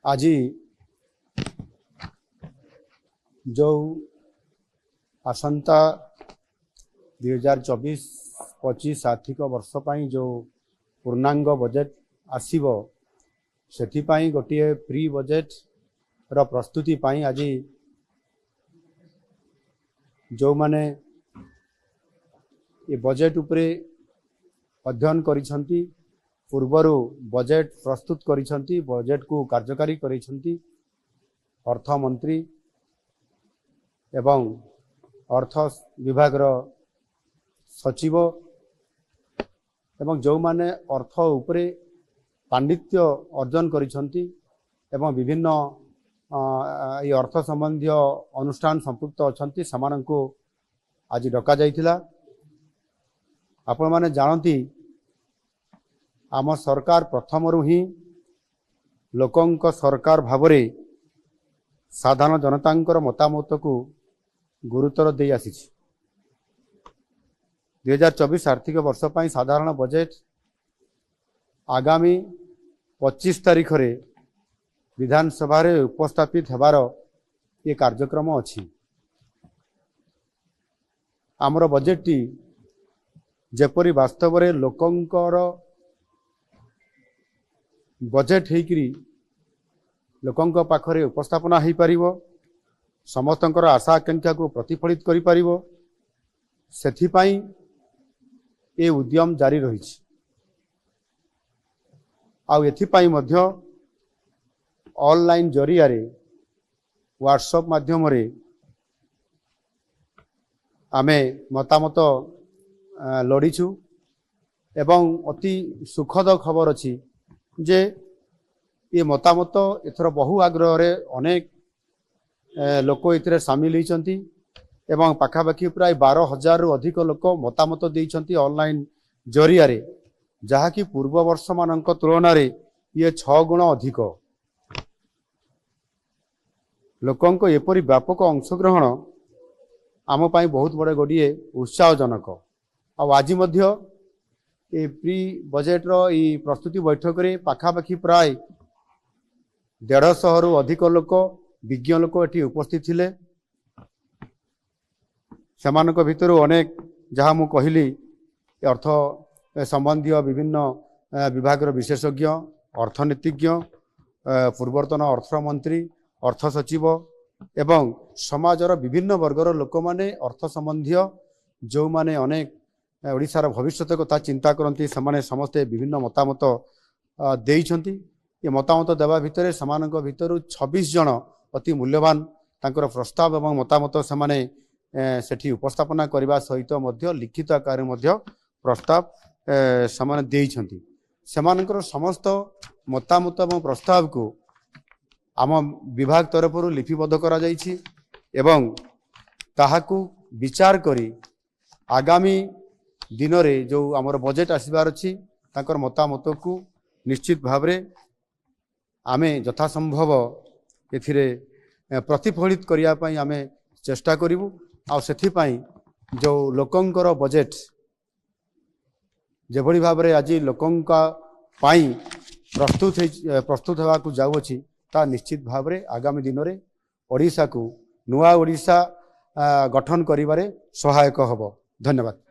आज जो आसंता 2024-25 आर्थिक वर्ष पर जो पूर्णांग बजेट आसीबो सेथिपाई गोटे प्री बजेट रो प्रस्तुति पाई आज जो माने ये बजेट उपरे अध्ययन करिसंती पूर्वरु बजेट प्रस्तुत करिसंती बजेट को कार्यकारी करिसंती अर्थ मंत्री एवं अर्थ विभाग रो सचिव एवं जो माने अर्थ उपरे पांडित्य अर्जन करिसंती एवं विभिन्न ये अर्थ संबंधी अनुष्ठान संपुक्त अछंती समानंको आज डका जाइथिला। आपण माने जानती आम सरकार प्रथमरु ही लोकंक सरकार भावरे साधारण जनतांकर मतामत को गुरुतर दे आसी 2024 आर्थिक वर्ष पर साधारण बजेट आगामी 25 तारीख रे विधानसभा रे उपस्थापित हेबार ये कार्यक्रम अछि। आमर बजेट टी जेपरी वास्तव रे लोकंकर बजेट हेकरी लोकंक पाखरे उपस्थापना हो पारिबो समस्तंकर आशा आकांक्षा को प्रतिफलित करि पारिबो सेथिपाई ए उद्यम जारी रहिछि। आउ एथिपाई मध्य ऑनलाइन जरिया रे व्हाट्सएप माध्यम रे आमे मतामत लड़ीछु एवं अति सुखद खबर अछि जे ये मतामत एथर बहु आग्रह रे अनेक लोक इतरे सामिल होइचंती एवं पाखापाखि प्राय 12,000 रु अधिक लोक मतामत देइचंती ऑनलाइन जरिया रे जहा कि पूर्व वर्ष मानक तुलना रे ये 6 गुण अधिक लोकंक एपरी व्यापक अंशग्रहण आम पाई बहुत बड़े गोटे उत्साहजनक। आज मध्य ए प्री बजेट रो ई प्रस्तुति बैठक रे पाखापाखि प्राय 150 रु अधिक लोक विज्ञ लोक एटी उपस्थित थिले। समानक भितर अनेक जहाँ मु कहली अर्थ संबंधी विभिन्न विभाग विशेषज्ञ अर्थनीतिज्ञ पूर्वतन अर्थमंत्री अर्थ सचिव एवं समाजर विभिन्न वर्गर लोक माने अर्थ संबंधी जो माने अनेक ओडिशार भविष्यत कथा चिंता करती समाने समस्ते विभिन्न मतामत देइछंती। ये मतामत देवा भितर समानक भितर 26 जन अति मूल्यवान तांकर प्रस्ताव एवं मतामत समाने सेठी उपस्थापना करबा सहित मध्य लिखित आकार मध्य प्रस्ताव समाने देइछंती। समानकर समस्त मतामत एवं प्रस्ताव को आम विभाग तरफ लिपिबद्ध करा जाइछि एवं ताहाकू विचार करी आगामी दिन रे जो आमर बजेट आसीबार अछि तांकर मतामत को निश्चित भावरे आमे यथासंभव एथिरे प्रतिफलित करिया पई आमे चेष्टा करिवु। आ सेथि पई जो लोकंकर बजेट जेभଳି भावरे आज लोकंका पाई प्रस्तुत हेबा को जाउ अछि ता निश्चित भावरे आगामी दिन रे ओडिसा को नुआ ओडिसा गठन करिबारे सहायक हबो। धन्यवाद।